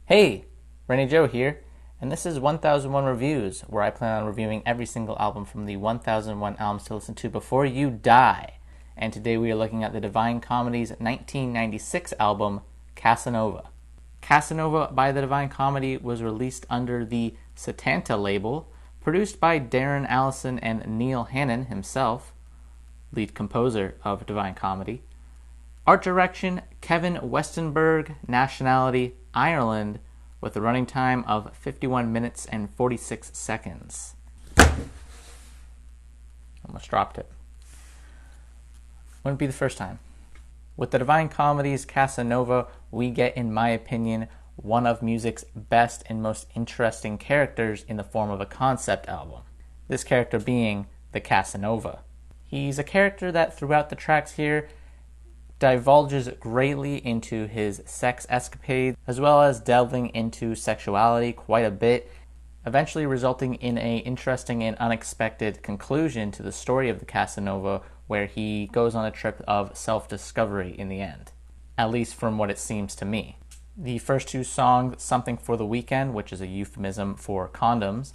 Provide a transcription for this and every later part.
Hey, Rennie Joe here, and this is 1001 Reviews, where I plan on reviewing every single album from the 1001 albums to listen to before you die. And today we are looking at the Divine Comedy's 1996 album, Casanova. Casanova by the Divine Comedy was released under the Setanta label, produced by Darren Allison and Neil Hannon himself, lead composer of Divine Comedy. Art direction, Kevin Westenberg. Nationality, Ireland, with a running time of 51 minutes and 46 seconds. Almost dropped it. Wouldn't be the first time. With the Divine Comedy's Casanova, we get, in my opinion, one of music's best and most interesting characters in the form of a concept album. This character being the Casanova. He's a character that throughout the tracks here divulges greatly into his sex escapades, as well as delving into sexuality quite a bit, eventually resulting in an interesting and unexpected conclusion to the story of the Casanova, where he goes on a trip of self-discovery in the end, at least from what it seems to me. The first two songs, Something for the Weekend, which is a euphemism for condoms,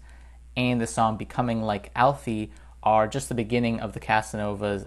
and the song Becoming Like Alfie are just the beginning of the Casanova's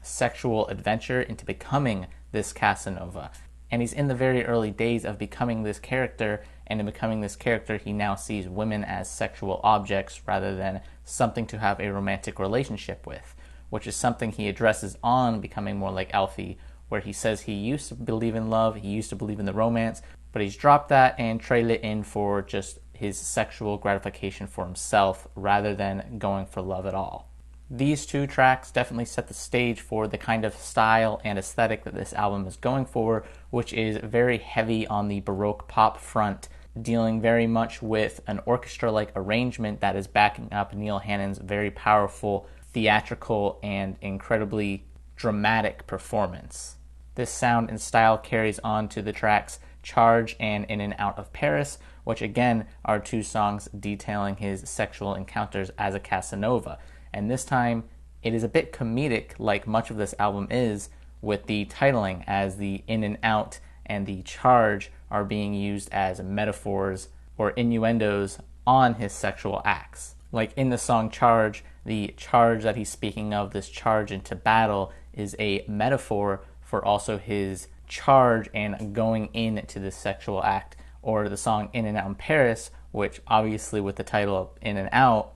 sexual adventure into becoming this Casanova. And he's in the very early days of becoming this character, and in becoming this character, he now sees women as sexual objects rather than something to have a romantic relationship with, which is something he addresses on Becoming More Like Alfie, where he says he used to believe in love, he used to believe in the romance, but he's dropped that and traded it in for just his sexual gratification for himself rather than going for love at all. These two tracks definitely set the stage for the kind of style and aesthetic that this album is going for, which is very heavy on the Baroque pop front, dealing very much with an orchestra-like arrangement that is backing up Neil Hannon's very powerful, theatrical, and incredibly dramatic performance. This sound and style carries on to the tracks Charge and In and Out of Paris, which again are two songs detailing his sexual encounters as a Casanova. And this time, it is a bit comedic, like much of this album is, with the titling, as the in and out and the charge are being used as metaphors or innuendos on his sexual acts. Like in the song Charge, the charge that he's speaking of, this charge into battle, is a metaphor for also his charge and going into this sexual act. Or the song In and Out in Paris, which obviously with the title of In and Out,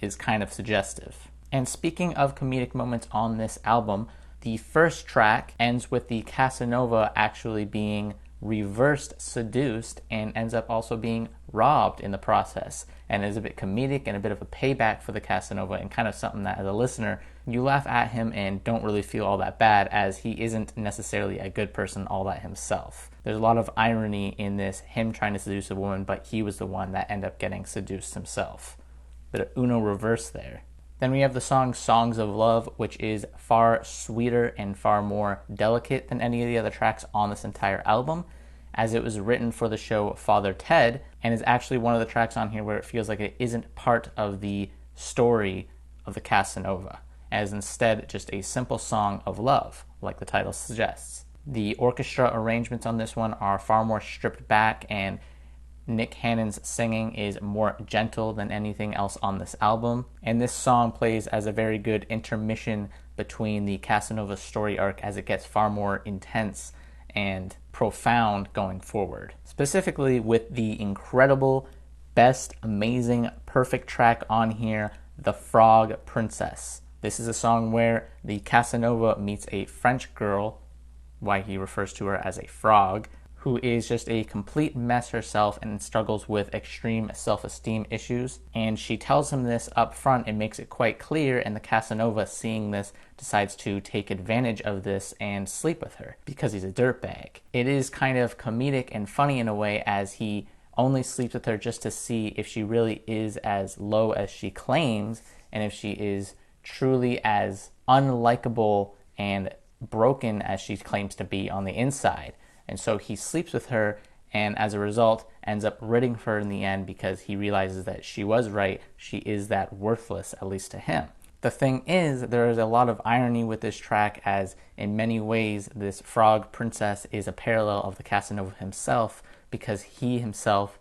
is kind of suggestive. And speaking of comedic moments on this album, the first track ends with the Casanova actually being reversed seduced and ends up also being robbed in the process, and is a bit comedic and a bit of a payback for the Casanova, and kind of something that as a listener you laugh at him and don't really feel all that bad, as he isn't necessarily a good person all that himself. There's a lot of irony in this, him trying to seduce a woman, but he was the one that ended up getting seduced himself. Bit of Uno reverse there. Then we have the song Songs of Love, which is far sweeter and far more delicate than any of the other tracks on this entire album, as it was written for the show Father Ted, and is actually one of the tracks on here where it feels like it isn't part of the story of the Casanova, as instead just a simple song of love, like the title suggests. The orchestra arrangements on this one are far more stripped back, and Nick Hannon's singing is more gentle than anything else on this album, and this song plays as a very good intermission between the Casanova story arc as it gets far more intense and profound going forward. Specifically with the incredible, best, amazing, perfect track on here, The Frog Princess. This is a song where the Casanova meets a French girl, why he refers to her as a frog, who is just a complete mess herself and struggles with extreme self-esteem issues. And she tells him this up front and makes it quite clear, and the Casanova, seeing this, decides to take advantage of this and sleep with her because he's a dirtbag. It is kind of comedic and funny in a way, as he only sleeps with her just to see if she really is as low as she claims, and if she is truly as unlikable and broken as she claims to be on the inside. And so he sleeps with her, and as a result ends up ridding her in the end because he realizes that she was right. She is that worthless, at least to him. The thing is, there is a lot of irony with this track, as in many ways this frog princess is a parallel of the Casanova himself, because he himself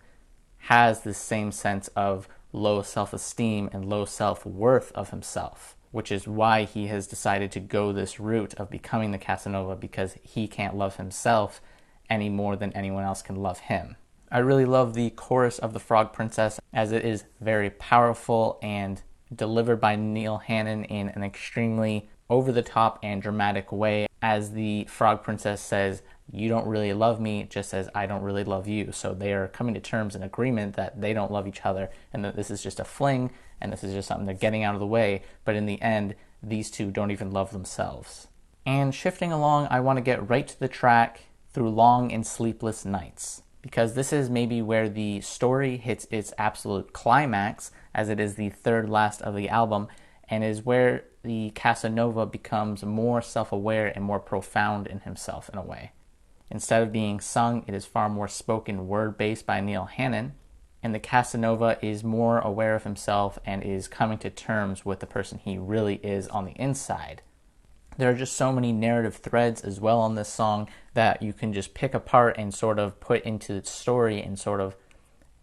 has this same sense of low self-esteem and low self-worth of himself, which is why he has decided to go this route of becoming the Casanova, because he can't love himself any more than anyone else can love him. I really love the chorus of The Frog Princess, as it is very powerful and delivered by Neil Hannon in an extremely over-the-top and dramatic way, as the Frog Princess says, "You don't really love me," just as "I don't really love you." So they are coming to terms in agreement that they don't love each other, and that this is just a fling, and this is just something they're getting out of the way, but in the end, these two don't even love themselves. And shifting along, I want to get right to the track, Through Long and Sleepless Nights, because this is maybe where the story hits its absolute climax, as it is the third last of the album, and is where the Casanova becomes more self-aware and more profound in himself in a way. Instead of being sung, it is far more spoken word based by Neil Hannon, and the Casanova is more aware of himself and is coming to terms with the person he really is on the inside. There are just so many narrative threads as well on this song that you can just pick apart and sort of put into the story and sort of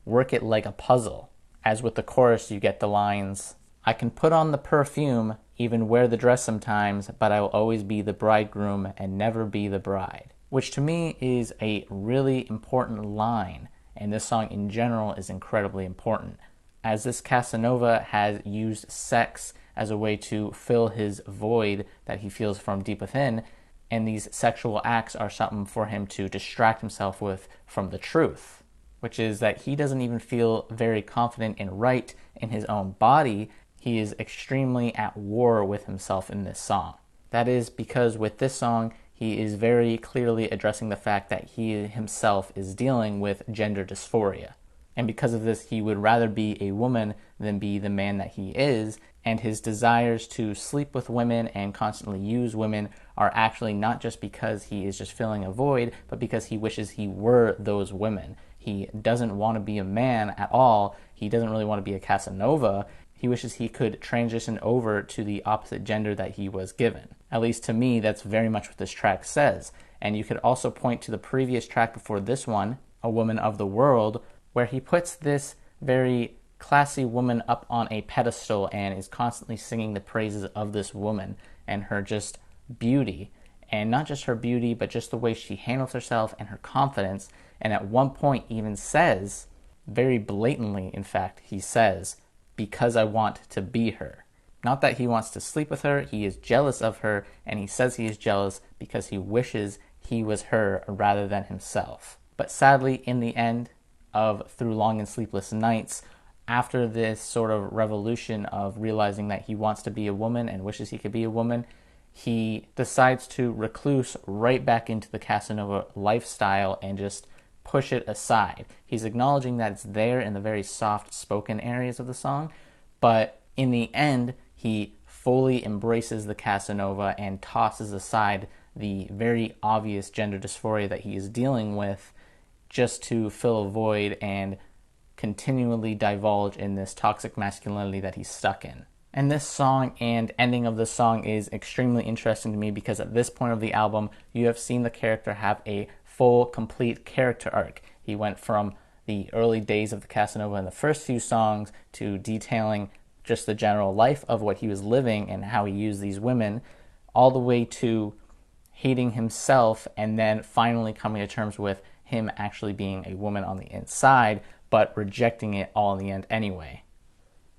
work it like a puzzle. As with the chorus, you get the lines, "I can put on the perfume, even wear the dress sometimes, but I will always be the bridegroom and never be the bride," which to me is a really important line, and this song in general is incredibly important, as this Casanova has used sex as a way to fill his void that he feels from deep within, and these sexual acts are something for him to distract himself with from the truth, which is that he doesn't even feel very confident and right in his own body. He is extremely at war with himself in this song. That is because with this song, he is very clearly addressing the fact that he himself is dealing with gender dysphoria. And because of this, he would rather be a woman than be the man that he is, and his desires to sleep with women and constantly use women are actually not just because he is just filling a void, but because he wishes he were those women. He doesn't want to be a man at all. He doesn't really want to be a Casanova. He wishes he could transition over to the opposite gender that he was given. At least to me, that's very much what this track says. And you could also point to the previous track before this one, A Woman of the World, where he puts this very classy woman up on a pedestal and is constantly singing the praises of this woman and her just beauty. And not just her beauty, but just the way she handles herself and her confidence. And at one point even says, very blatantly in fact, he says, "Because I want to be her." Not that he wants to sleep with her, he is jealous of her, and he says he is jealous because he wishes he was her rather than himself. But sadly, in the end of Through Long and Sleepless Nights, after this sort of revolution of realizing that he wants to be a woman and wishes he could be a woman, he decides to recluse right back into the Casanova lifestyle and just push it aside. He's acknowledging that it's there in the very soft spoken areas of the song, but in the end, he fully embraces the Casanova and tosses aside the very obvious gender dysphoria that he is dealing with just to fill a void and continually divulge in this toxic masculinity that he's stuck in. And this song and ending of the song is extremely interesting to me because at this point of the album, you have seen the character have a full, complete character arc. He went from the early days of the Casanova in the first few songs to detailing just the general life of what he was living and how he used these women, all the way to hating himself and then finally coming to terms with him actually being a woman on the inside, but rejecting it all in the end anyway.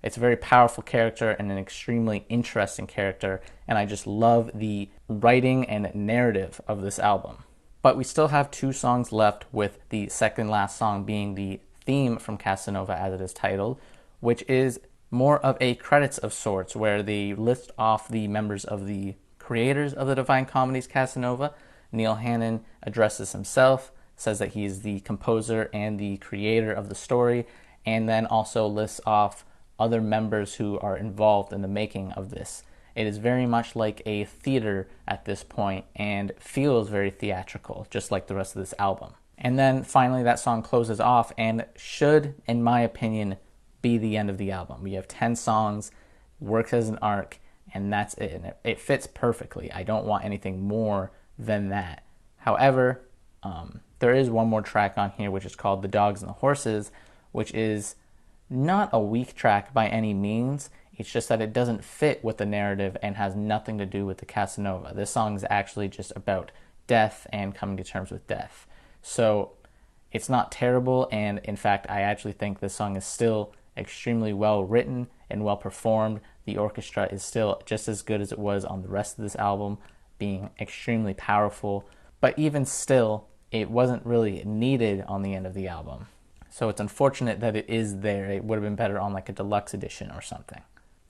It's a very powerful character and an extremely interesting character, and I just love the writing and narrative of this album. But we still have 2 songs left, with the second last song being the theme from Casanova as it is titled, which is more of a credits of sorts, where they list off the members of the creators of the Divine Comedy's Casanova. Neil Hannon addresses himself, says that he is the composer and the creator of the story, and then also lists off other members who are involved in the making of this. It is very much like a theater at this point and feels very theatrical, just like the rest of this album. And then finally that song closes off and should, in my opinion, be the end of the album. We have 10 songs, works as an arc, and that's it. And it fits perfectly. I don't want anything more than that. However, There is one more track on here, which is called The Dogs and the Horses, which is not a weak track by any means. It's just that it doesn't fit with the narrative and has nothing to do with the Casanova. This song is actually just about death and coming to terms with death. So it's not terrible, and in fact, I actually think this song is still extremely well written and well performed. The orchestra is still just as good as it was on the rest of this album, being extremely powerful. But even still, it wasn't really needed on the end of the album. So it's unfortunate that it is there. It would have been better on like a deluxe edition or something.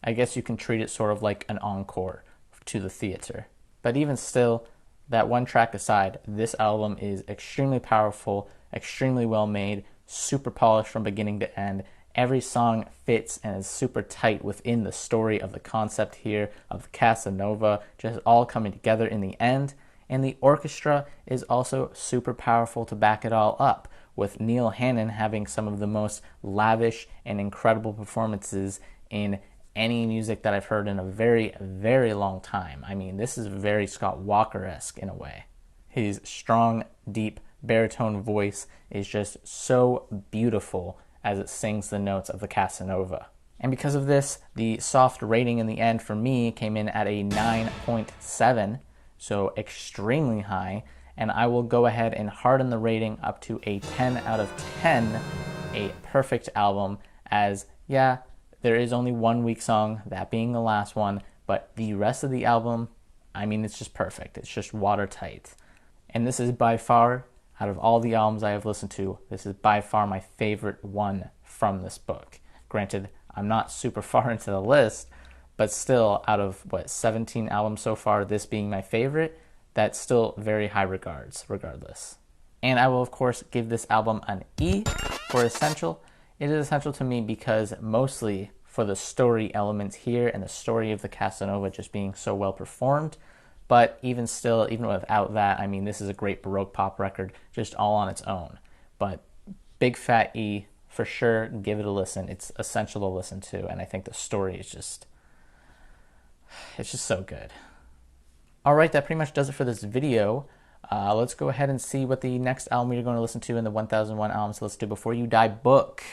I guess you can treat it sort of like an encore to the theater. But even still, that one track aside, this album is extremely powerful, extremely well made, super polished from beginning to end. Every song fits and is super tight within the story of the concept here of the Casanova, just all coming together in the end. And the orchestra is also super powerful to back it all up, with Neil Hannon having some of the most lavish and incredible performances in any music that I've heard in a very, very long time. I mean, this is very Scott Walker-esque in a way. His strong, deep baritone voice is just so beautiful as it sings the notes of the Casanova. And because of this, the soft rating in the end for me came in at a 9.7, so extremely high, and I will go ahead and harden the rating up to a 10 out of 10, a perfect album, as, yeah, there is only one weak song, that being the last one, but the rest of the album, I mean, it's just perfect. It's just watertight. And this is by far, out of all the albums I have listened to, this is by far my favorite one from this book. Granted, I'm not super far into the list, but still, out of, 17 albums so far, this being my favorite, that's still very high regards, regardless. And I will, of course, give this album an E for essential. It is essential to me because mostly for the story elements here and the story of the Casanova just being so well performed. But even still, even without that, I mean, this is a great Baroque pop record just all on its own. But big fat E, for sure, give it a listen. It's essential to listen to, and I think the story is just, it's just so good. All right, that pretty much does it for this video. Let's go ahead and see what the next album you're going to listen to in the 1001 Albums Let's Do Before You Die book.